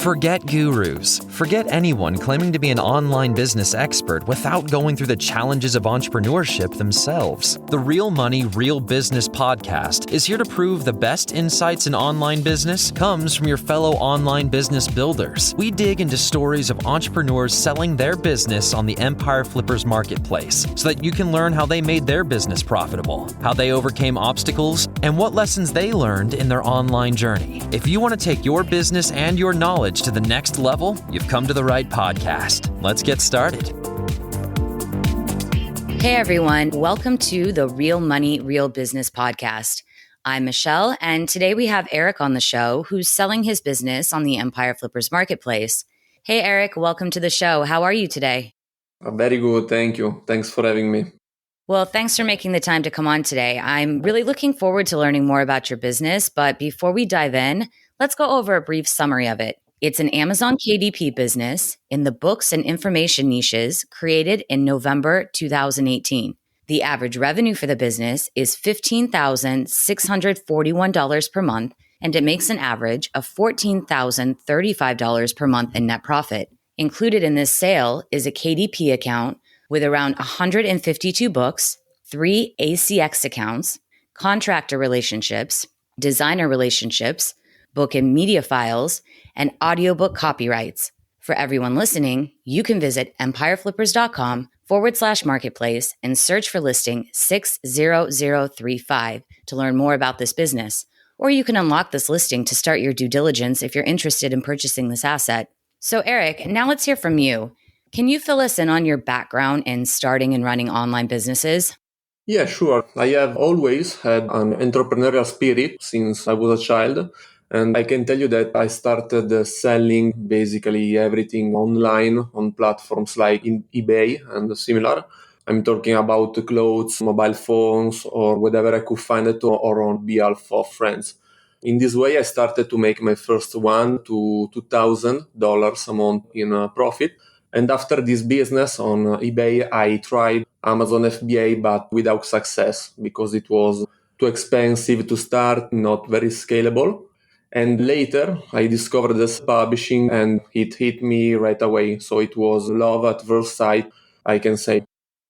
Forget gurus. Forget anyone claiming to be an online business expert without going through the challenges of entrepreneurship themselves. The Real Money, Real Business podcast is here to prove the best insights in online business comes from your fellow online business builders. We dig into stories of entrepreneurs selling their business on the Empire Flippers marketplace so that you can learn how they made their business profitable, how they overcame obstacles, and what lessons they learned in their online journey. If you want to take your business and your knowledge to the next level, you've come to the right podcast. Let's get started. Hey everyone, welcome to the Real Money, Real Business podcast. I'm Michelle, and today we have Eric on the show who's selling his business on the Empire Flippers marketplace. Hey Eric, welcome to the show. How are you today? Very good, thank you. Thanks for having me. Well, thanks for making the time to come on today. I'm really looking forward to learning more about your business, but before we dive in, let's go over a brief summary of it. It's an Amazon KDP business in the books and information niches created in November 2018. The average revenue for the business is $15,641 per month, and it makes an average of $14,035 per month in net profit. Included in this sale is a KDP account with around 152 books, 3 ACX accounts, contractor relationships, designer relationships, book and media files, and audiobook copyrights. For everyone listening, you can visit empireflippers.com/marketplace and search for listing 60035 to learn more about this business. Or you can unlock this listing to start your due diligence if you're interested in purchasing this asset. So Eric, now let's hear from you. Can you fill us in on your background in starting and running online businesses? Yeah, sure. I have always had an entrepreneurial spirit since I was a child. And I can tell you that I started selling basically everything online on platforms like in eBay and similar. I'm talking about clothes, mobile phones, or whatever I could find it or on behalf of friends. In this way, I started to make my first $1,000 to $2,000 a month in profit. And after this business on eBay, I tried Amazon FBA, but without success because it was too expensive to start, not very scalable. And later, I discovered this publishing and it hit me right away. So it was love at first sight, I can say.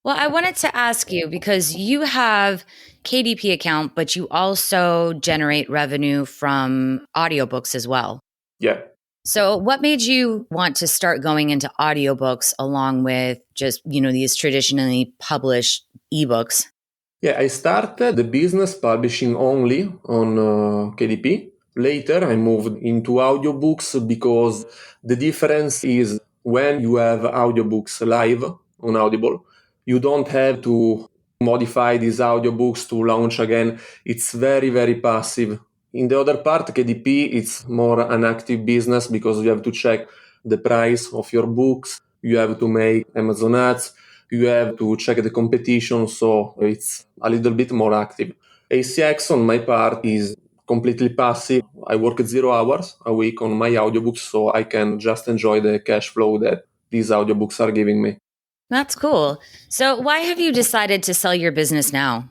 Well, I wanted to ask you because you have KDP account, but you also generate revenue from audiobooks as well. Yeah. So what made you want to start going into audiobooks along with just, these traditionally published ebooks? Yeah, I started the business publishing only on KDP. Later, I moved into audiobooks because the difference is when you have audiobooks live on Audible, you don't have to modify these audiobooks to launch again. It's very, very passive. In the other part, KDP, it's more an active business because you have to check the price of your books. You have to make Amazon ads. You have to check the competition. So it's a little bit more active. ACX on my part is completely passive. I work 0 hours a week on my audiobooks, so I can just enjoy the cash flow that these audiobooks are giving me. That's cool. So why have you decided to sell your business now?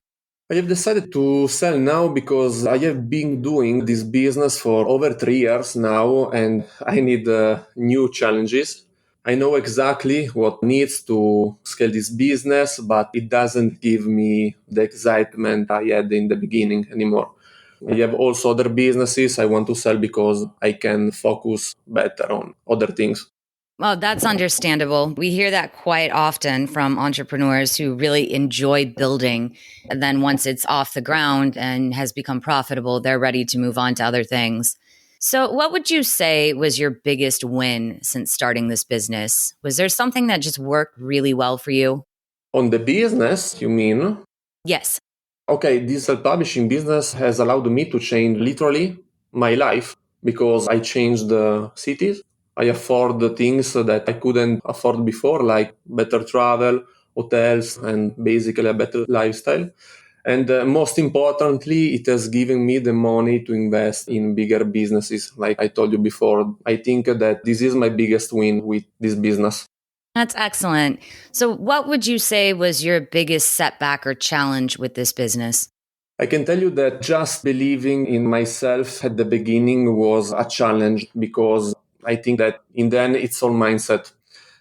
I have decided to sell now because I have been doing this business for over 3 years now and I need new challenges. I know exactly what needs to scale this business, but it doesn't give me the excitement I had in the beginning anymore. I have also other businesses I want to sell because I can focus better on other things. Well, that's understandable. We hear that quite often from entrepreneurs who really enjoy building. And then once it's off the ground and has become profitable, they're ready to move on to other things. So what would you say was your biggest win since starting this business? Was there something that just worked really well for you? On the business, you mean? Yes. Okay, this self-publishing business has allowed me to change literally my life because I changed the cities. I afford the things that I couldn't afford before, like better travel, hotels, and basically a better lifestyle. And most importantly, it has given me the money to invest in bigger businesses, like I told you before. I think that this is my biggest win with this business. That's excellent. So what would you say was your biggest setback or challenge with this business? I can tell you that just believing in myself at the beginning was a challenge because I think that in the end, it's all mindset.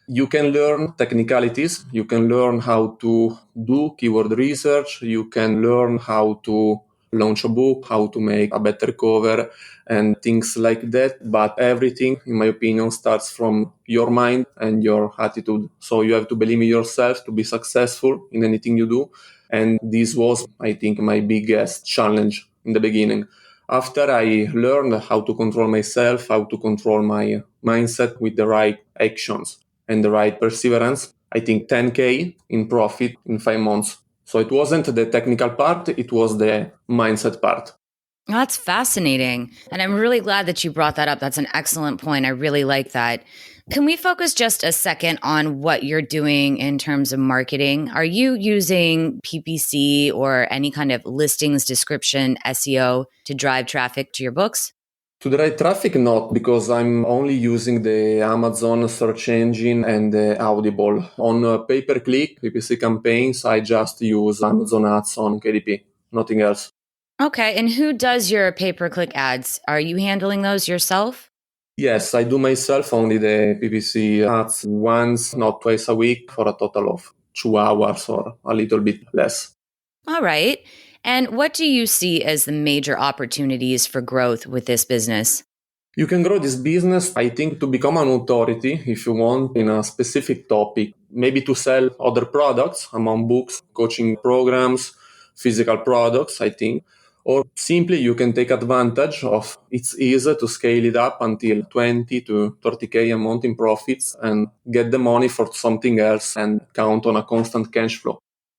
You can learn technicalities. You can learn how to do keyword research. You can learn how to launch a book, how to make a better cover, and things like that. But everything, in my opinion, starts from your mind and your attitude. So you have to believe in yourself to be successful in anything you do. And this was, I think, my biggest challenge in the beginning. After I learned how to control myself, how to control my mindset with the right actions and the right perseverance, I think 10K in profit in 5 months. So it wasn't the technical part, it was the mindset part. That's fascinating. And I'm really glad that you brought that up. That's an excellent point. I really like that. Can we focus just a second on what you're doing in terms of marketing? Are you using PPC or any kind of listings description SEO to drive traffic to your books? To the right traffic, not, because I'm only using the Amazon search engine and the Audible. On pay-per-click PPC campaigns, I just use Amazon ads on KDP, nothing else. Okay. And who does your pay-per-click ads? Are you handling those yourself? Yes, I do myself only the PPC ads once, not twice a week, for a total of 2 hours or a little bit less. All right. And what do you see as the major opportunities for growth with this business? You can grow this business, I think, to become an authority if you want in a specific topic, maybe to sell other products among books, coaching programs, physical products, I think. Or simply you can take advantage of its ease to scale it up until 20 to 30K a month in profits and get the money for something else and count on a constant cash flow.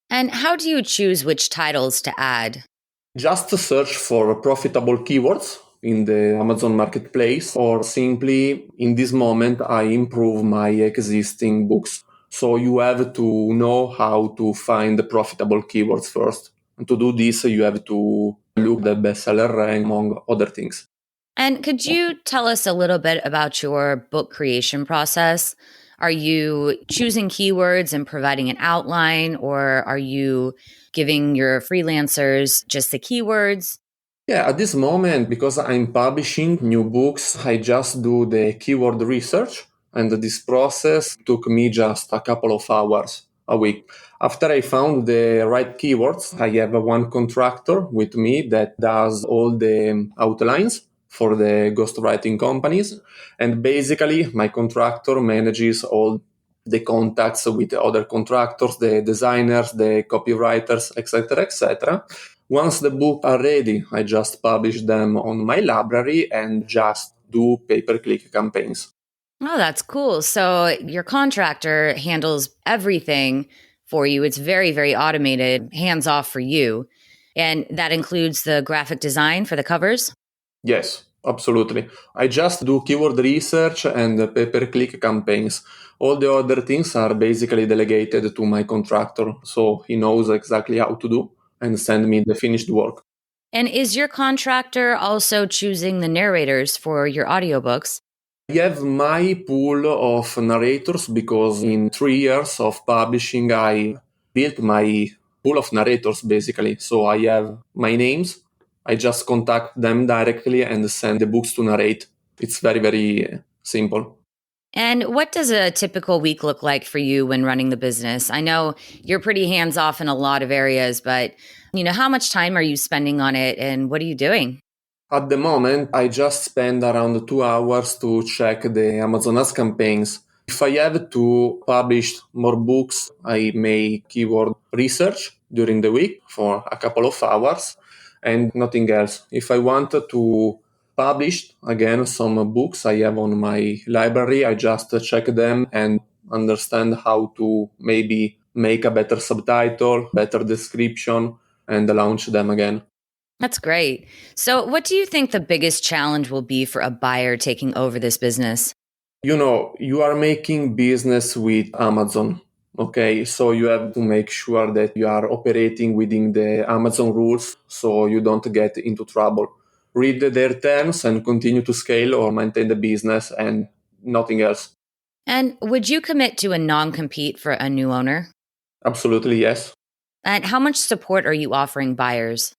And how do you choose which titles to add? Just to search for profitable keywords in the Amazon marketplace, or simply in this moment, I improve my existing books. So you have to know how to find the profitable keywords first. And to do this, you have to look the bestseller rank among other things. And could you tell us a little bit about your book creation process? Are you choosing keywords and providing an outline, or are you giving your freelancers just the keywords? Yeah, at this moment, because I'm publishing new books, I just do the keyword research, and this process took me just a couple of hours a week. After I found the right keywords, I have one contractor with me that does all the outlines for the ghostwriting companies. And basically, my contractor manages all the contacts with the other contractors, the designers, the copywriters, etc., etc. Once the books are ready, I just publish them on my library and just do pay-per-click campaigns. Oh, that's cool. So your contractor handles everything for you. It's very, very automated, hands off for you. And that includes the graphic design for the covers? Yes, absolutely. I just do keyword research and pay-per-click campaigns. All the other things are basically delegated to my contractor, so he knows exactly how to do and send me the finished work. And is your contractor also choosing the narrators for your audiobooks? I have my pool of narrators because in 3 years of publishing, I built my pool of narrators basically. So I have my names. I just contact them directly and send the books to narrate. It's very, very simple. And what does a typical week look like for you when running the business? I know you're pretty hands off in a lot of areas, but how much time are you spending on it and what are you doing? At the moment, I just spend around 2 hours to check the Amazon Ads campaigns. If I have to publish more books, I make keyword research during the week for a couple of hours and nothing else. If I want to publish again some books I have on my library, I just check them and understand how to maybe make a better subtitle, better description, and launch them again. That's great. So, what do you think the biggest challenge will be for a buyer taking over this business? You are making business with Amazon. Okay, so you have to make sure that you are operating within the Amazon rules so you don't get into trouble. Read their terms and continue to scale or maintain the business and nothing else. And would you commit to a non-compete for a new owner? Absolutely, yes. And how much support are you offering buyers?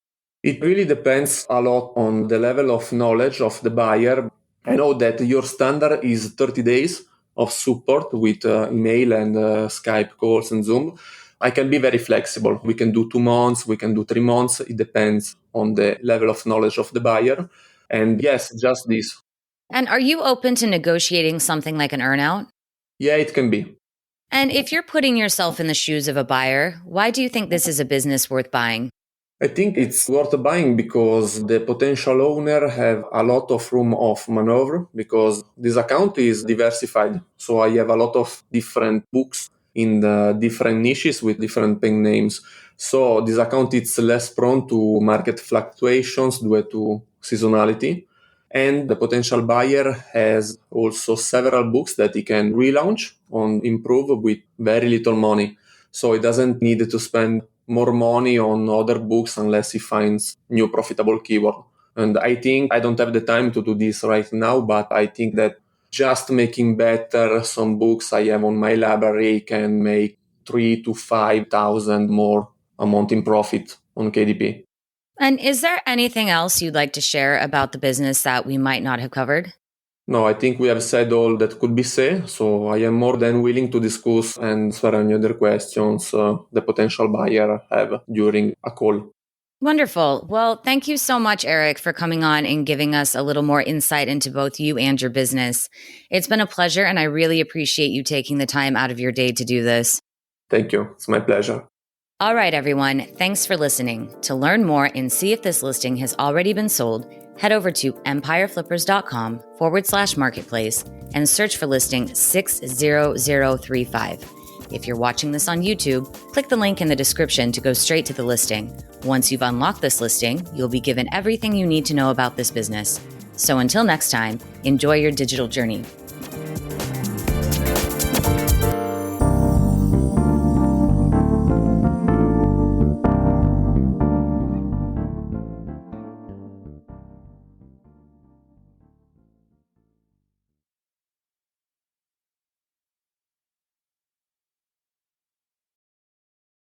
It really depends a lot on the level of knowledge of the buyer. I know that your standard is 30 days of support with email and Skype calls and Zoom. I can be very flexible. We can do 2 months, we can do 3 months. It depends on the level of knowledge of the buyer. And yes, just this. And are you open to negotiating something like an earnout? Yeah, it can be. And if you're putting yourself in the shoes of a buyer, why do you think this is a business worth buying? I think it's worth buying because the potential owner have a lot of room of maneuver because this account is diversified. So I have a lot of different books in the different niches with different pen names. So this account is less prone to market fluctuations due to seasonality. And the potential buyer has also several books that he can relaunch or improve with very little money. So he doesn't need to spend more money on other books unless he finds new profitable keyword. And I think I don't have the time to do this right now, but I think that just making better some books I have on my library can make 3,000 to 5,000 more a month in profit on KDP. And is there anything else you'd like to share about the business that we might not have covered? No, I think we have said all that could be said, so I am more than willing to discuss and answer any other questions the potential buyer have during a call. Wonderful. Well, thank you so much, Eric, for coming on and giving us a little more insight into both you and your business. It's been a pleasure, and I really appreciate you taking the time out of your day to do this. Thank you. It's my pleasure. All right, everyone. Thanks for listening. To learn more and see if this listing has already been sold, head over to empireflippers.com/marketplace and search for listing 60035. If you're watching this on YouTube, click the link in the description to go straight to the listing. Once you've unlocked this listing, you'll be given everything you need to know about this business. So until next time, enjoy your digital journey.